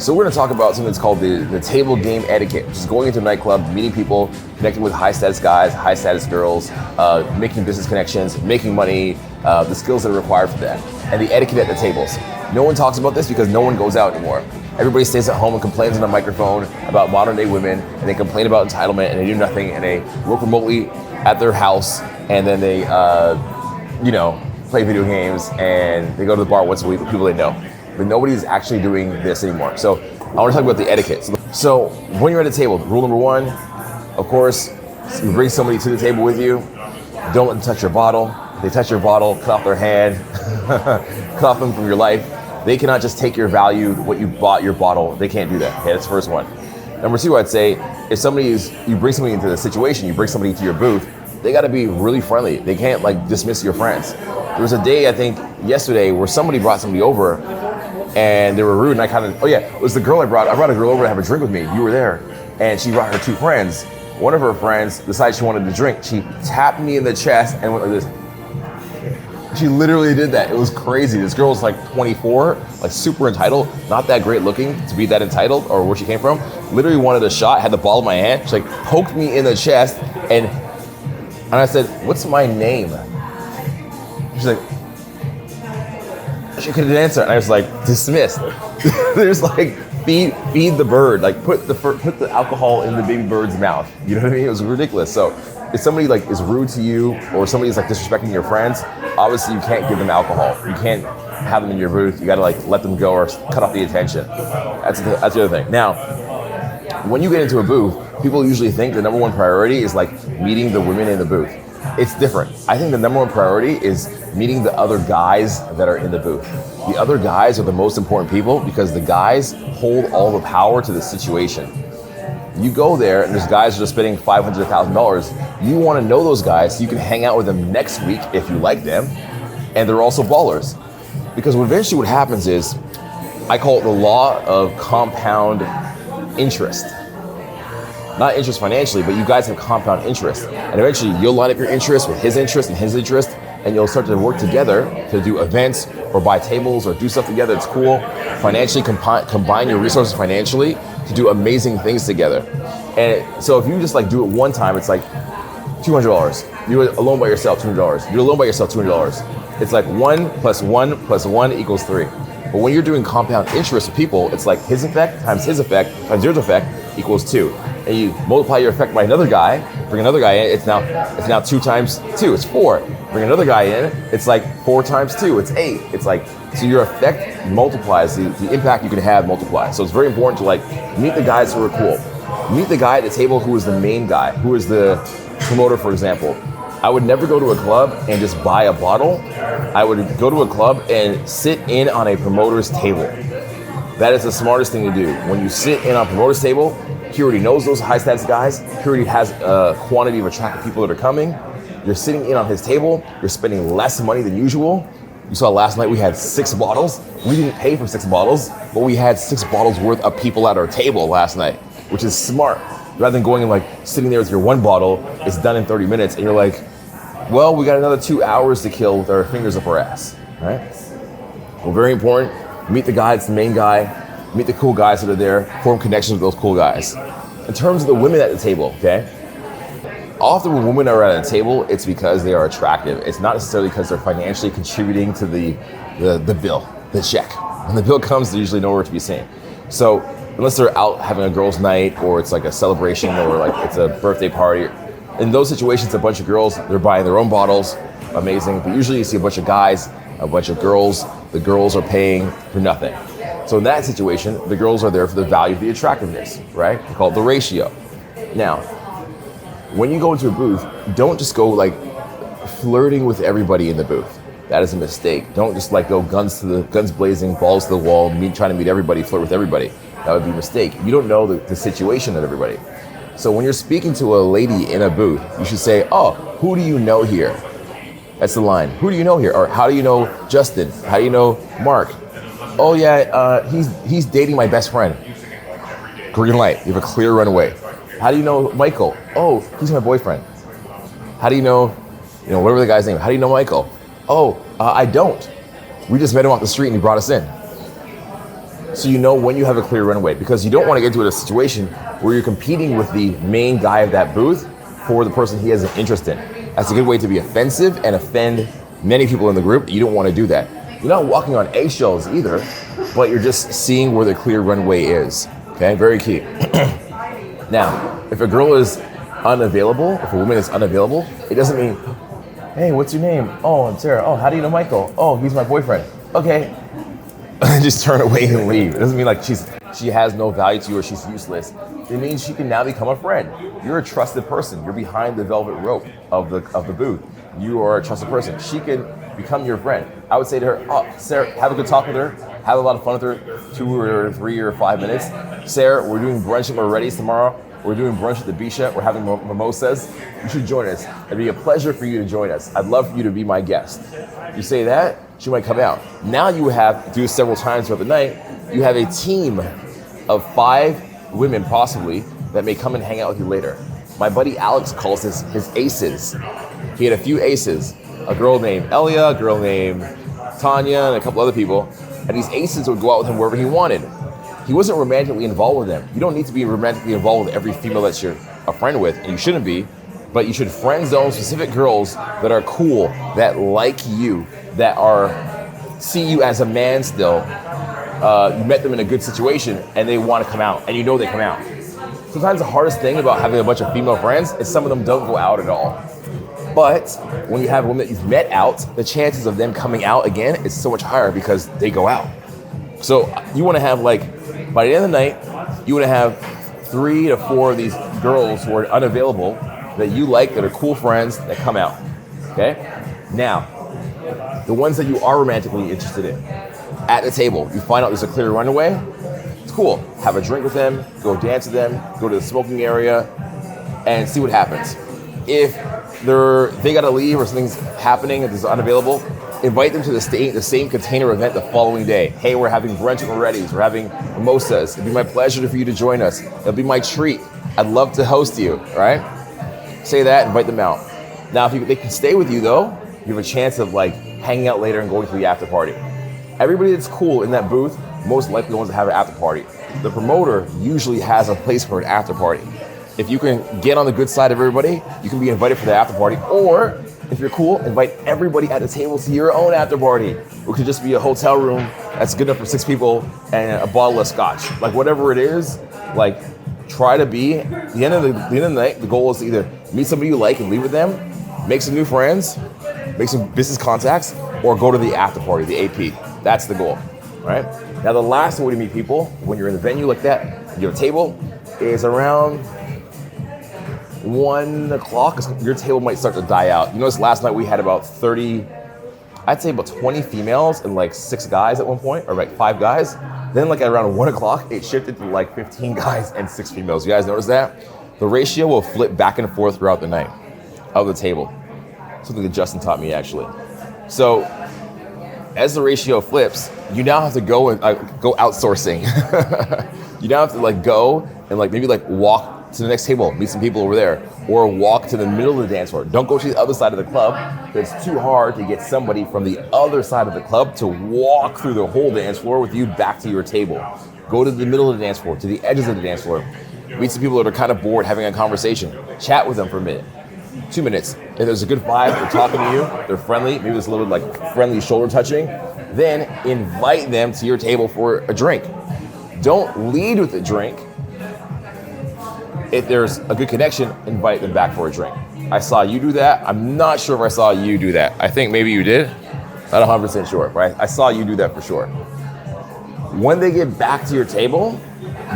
So we're going to talk about something that's called the table game etiquette, which is going into a nightclub, meeting people, connecting with high status guys, high status girls, making business connections, making money, the skills that are required for that, and the etiquette at the tables. No one talks about this because no one goes out anymore. Everybody stays at home and complains on a microphone about modern day women, and they complain about entitlement, and they do nothing, and they work remotely at their house, and then they, play video games, and they go to the bar once a week with people they know. But nobody's actually doing this anymore. So I want to talk about the etiquette. So when you're at a table, rule number one, of course, you bring somebody to the table with you, don't let them touch your bottle. If they touch your bottle, cut off their hand, cut off them from your life. They cannot just take your value, what you bought your bottle. They can't do that. Okay, that's the first one. Number two, I'd say, if you bring somebody into the situation, you bring somebody to your booth, they got to be really friendly. They can't dismiss your friends. There was a day, I think yesterday, where somebody brought somebody over and they were rude, and it was the girl I brought a girl over to have a drink with me. You were there. And she brought her two friends. One of her friends decided she wanted to drink. She tapped me in the chest and went like this. She literally did that. It was crazy. This girl was 24, super entitled, not that great looking to be that entitled or where she came from. Literally wanted a shot, had the ball in my hand. She poked me in the chest, and I said, "What's my name?" She's like, she couldn't answer, and I was dismissed. There's feed the bird, put the alcohol in the baby bird's mouth. You know what I mean? It was ridiculous. So if somebody is rude to you, or somebody's disrespecting your friends, obviously you can't give them alcohol. You can't have them in your booth. You gotta let them go or cut off the attention. That's the other thing. Now, when you get into a booth, people usually think the number one priority is meeting the women in the booth. It's different. I think the number one priority is meeting the other guys that are in the booth. The other guys are the most important people because the guys hold all the power to the situation. You go there and there's guys that are spending $500, $1,000. You want to know those guys so you can hang out with them next week if you like them. And they're also ballers. Because eventually what happens is, I call it the law of compound interest. Not interest financially, but you guys have compound interest. And eventually you'll line up your interest with his interest and his interest, and you'll start to work together to do events or buy tables or do stuff together that's cool. Financially combine your resources financially to do amazing things together. And so if you just do it one time, it's $200. You do it alone by yourself, $200. You do it alone by yourself, $200. It's 1 + 1 + 1 = 3. But when you're doing compound interest with people, it's his effect times his effect times your effect equals 2. And you multiply your effect by another guy, bring another guy in, it's now 2 times 2, it's 4. Bring another guy in, it's 4 times 2, it's 8. It's so your effect multiplies, the impact you can have multiplies. So it's very important to meet the guys who are cool. Meet the guy at the table who is the main guy, who is the promoter, for example. I would never go to a club and just buy a bottle. I would go to a club and sit in on a promoter's table. That is the smartest thing to do. When you sit in on a promoter's table, he already knows those high status guys. He already has a quantity of attractive people that are coming. You're sitting in on his table. You're spending less money than usual. You saw last night we had 6 bottles. We didn't pay for 6 bottles, but we had 6 bottles worth of people at our table last night, which is smart. Rather than going and sitting there with your 1 bottle, it's done in 30 minutes, and you're well, we got another 2 hours to kill with our fingers up our ass, right? Well, very important. Meet the guy, it's the main guy. Meet the cool guys that are there. Form connections with those cool guys. In terms of the women at the table, okay? Often when women are at a table, it's because they are attractive. It's not necessarily because they're financially contributing to the bill, the check. When the bill comes, they're usually nowhere to be seen. So unless they're out having a girls' night, or it's a celebration, or it's a birthday party, in those situations, a bunch of girls, they're buying their own bottles, amazing. But usually you see a bunch of guys, a bunch of girls. The girls are paying for nothing. So in that situation, the girls are there for the value of the attractiveness, right? We call it the ratio. Now, when you go into a booth, don't just go flirting with everybody in the booth. That is a mistake. Don't just go guns blazing, balls to the wall, trying to meet everybody, flirt with everybody. That would be a mistake. You don't know the situation of everybody. So when you're speaking to a lady in a booth, you should say, "Oh, who do you know here?" That's the line. Who do you know here? Or how do you know Justin? How do you know Mark? "Oh yeah, he's dating my best friend." Green light. You have a clear runway. "How do you know Michael?" "Oh, he's my boyfriend." "How do you know, whatever the guy's name? How do you know Michael?" "Oh, I don't. We just met him off the street and he brought us in." So you know when you have a clear runway, because you don't want to get into a situation where you're competing with the main guy of that booth for the person he has an interest in. That's a good way to be offensive and offend many people in the group. You don't want to do that. You're not walking on eggshells either, but you're just seeing where the clear runway is. Okay, very key. Now, if a girl is unavailable, if a woman is unavailable, it doesn't mean, hey, what's your name? Oh, I'm Sarah. Oh, how do you know Michael? Oh, he's my boyfriend. Okay. Just turn away and leave. It doesn't mean like she has no value to you or she's useless. It means she can now become a friend. You're a trusted person. You're behind the velvet rope of the booth. You are a trusted person. She can become your friend. I would say to her, oh, Sarah, have a good talk with her. Have a lot of fun with her, 2 or 3 or 5 minutes. Sarah, we're doing brunch at Moretti's tomorrow. We're doing brunch at the Bisha. We're having mimosas. You should join us. It'd be a pleasure for you to join us. I'd love for you to be my guest. You say that, she might come out. Now you have, do several times throughout the night, you have a team of 5 women possibly that may come and hang out with you later. My buddy Alex calls this his aces. He had a few aces. A girl named Elia, a girl named Tanya, and a couple other people. And these aces would go out with him wherever he wanted. He wasn't romantically involved with them. You don't need to be romantically involved with every female that you're a friend with, and you shouldn't be, but you should friend zone specific girls that are cool, that like you, that see you as a man still. You met them in a good situation, and they want to come out, and you know they come out. Sometimes the hardest thing about having a bunch of female friends is some of them don't go out at all. But when you have a woman that you've met out, the chances of them coming out again is so much higher because they go out. So you want to have by the end of the night, you want to have 3 to 4 of these girls who are unavailable that you like, that are cool friends, that come out, okay? Now, the ones that you are romantically interested in, at the table, you find out there's a clear runway, it's cool. Have a drink with them, go dance with them, go to the smoking area, and see what happens. If they gotta leave or something's happening and it's unavailable, invite them to the same container event the following day. Hey, we're having brunch at Moretti's, we're having mimosas. It'd be my pleasure for you to join us. It'll be my treat. I'd love to host you, right? Say that, invite them out. Now, if they can stay with you though, you have a chance of hanging out later and going to the after party. Everybody that's cool in that booth, most likely wants to have an after party. The promoter usually has a place for an after party. If you can get on the good side of everybody, you can be invited for the after party, or if you're cool, invite everybody at the table to your own after party. It could just be a hotel room that's good enough for 6 people and a bottle of scotch. Whatever it is, try to be, at the end of the night, the goal is to either meet somebody you like and leave with them, make some new friends, make some business contacts, or go to the after party, the AP. That's the goal, right? Now, the last way to meet people when you're in a venue like that, your table, is around 1 o'clock, your table might start to die out. You notice last night we had about 30, I'd say about 20 females and 6 guys at one point, or 5 guys. Then around 1 o'clock, it shifted to 15 guys and 6 females. You guys notice that? The ratio will flip back and forth throughout the night of the table. Something that Justin taught me actually. So as the ratio flips, you now have to go and go outsourcing. You now have to go and maybe walk to the next table, meet some people over there, or walk to the middle of the dance floor. Don't go to the other side of the club. It's too hard to get somebody from the other side of the club to walk through the whole dance floor with you back to your table. Go to the middle of the dance floor, to the edges of the dance floor. Meet some people that are kind of bored having a conversation. Chat with them for a minute, 2 minutes. If there's a good vibe, they're talking to you, they're friendly, maybe there's a little friendly shoulder touching, then invite them to your table for a drink. Don't lead with a drink. If there's a good connection, invite them back for a drink. I saw you do that. I'm not sure if I saw you do that. I think maybe you did. Not 100% sure, but I saw you do that for sure. When they get back to your table,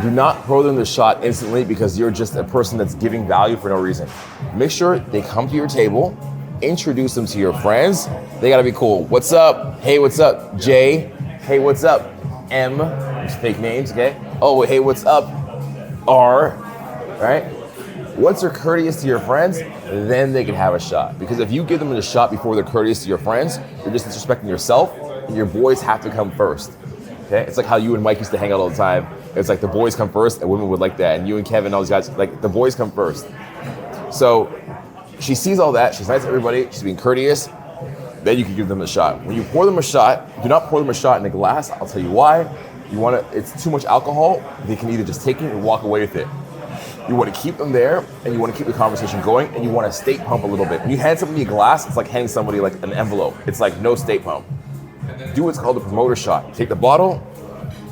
do not throw them the shot instantly because you're just a person that's giving value for no reason. Make sure they come to your table, introduce them to your friends. They gotta be cool. What's up? Hey, what's up? Jay. Hey, what's up? M. Just fake names, okay? Oh, hey, what's up? R. Right? Once they're courteous to your friends, then they can have a shot. Because if you give them a shot before they're courteous to your friends, you're just disrespecting yourself, and your boys have to come first. Okay? It's like how you and Mike used to hang out all the time. It's the boys come first, and women would like that. And you and Kevin, all these guys, the boys come first. So she sees all that. She's nice to everybody. She's being courteous. Then you can give them a shot. When you pour them a shot, do not pour them a shot in a glass. I'll tell you why. It's too much alcohol, they can either just take it and walk away with it. You want to keep them there, and you want to keep the conversation going, and you want to state pump a little bit. When you hand somebody a glass, it's like handing somebody like an envelope. It's like no state pump. Do what's called a promoter shot. Take the bottle,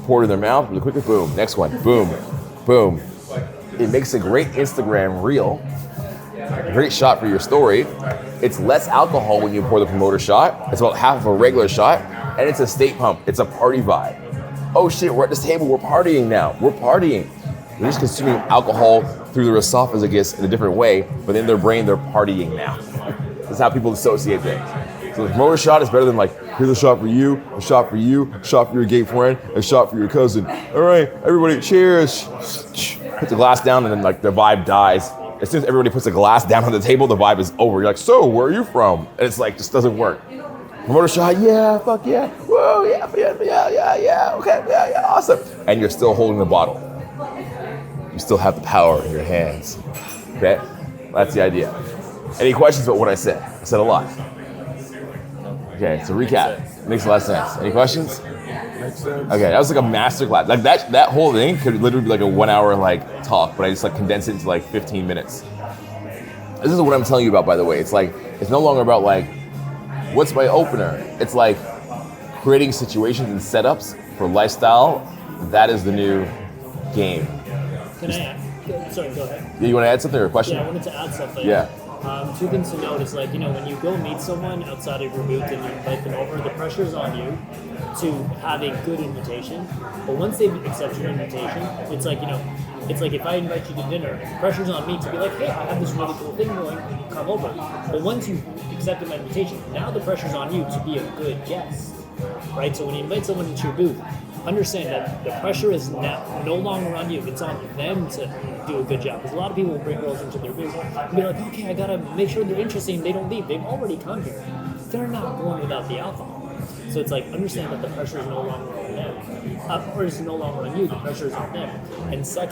pour it in their mouth, really quickly, boom. Next one, boom, boom. It makes a great Instagram reel, great shot for your story. It's less alcohol when you pour the promoter shot. It's about half of a regular shot, and it's a state pump. It's a party vibe. Oh shit, we're at this table, we're partying now. We're partying. They're just consuming alcohol through their esophagus in a different way, but in their brain, they're partying now. That's how people associate things. So the promoter shot is better than like, here's a shot for you, a shot for you, a shot for your gay friend, a shot for your cousin. All right, everybody, cheers. Put the glass down, and then like the vibe dies. As soon as everybody puts a glass down on the table, the vibe is over. You're like, so where are you from? And it's like, just doesn't work. Promoter shot, yeah, fuck yeah, whoa, yeah, okay, yeah, awesome. And you're still holding the bottle. You still have the power in your hands. Okay? That's the idea. Any questions about what I said? I said a lot. Okay, so recap. Makes a lot of sense. Any questions? Makes sense. Okay, that was like a master class. Like that whole thing could literally be like a 1 hour like talk, but I just like condensed it into like 15 minutes. This is what I'm telling you about, by the way. It's like, it's no longer about like, what's my opener? It's like creating situations and setups for lifestyle. That is the new game. Can I add? Sorry, go ahead. Yeah, you want to add something or a question? Yeah, I wanted to add something. Yeah. Two things to note is like, when you go meet someone outside of your booth and you invite them over, the pressure's on you to have a good invitation. But once they accept your invitation, it's like, it's like if I invite you to dinner, the pressure's on me to be like, hey, I have this really cool thing going, come over. But once you accepted my invitation, now the pressure's on you to be a good guest, right? So when you invite someone into your booth, understand that the pressure is now no longer on you. It's on them to do a good job. Because a lot of people will bring girls into their booth and be like, okay, I gotta make sure they're interesting. They don't leave. They've already come here. They're not going without the alcohol. So it's like, understand that the pressure is no longer on them. Or it's no longer on you. The pressure is on them. And second,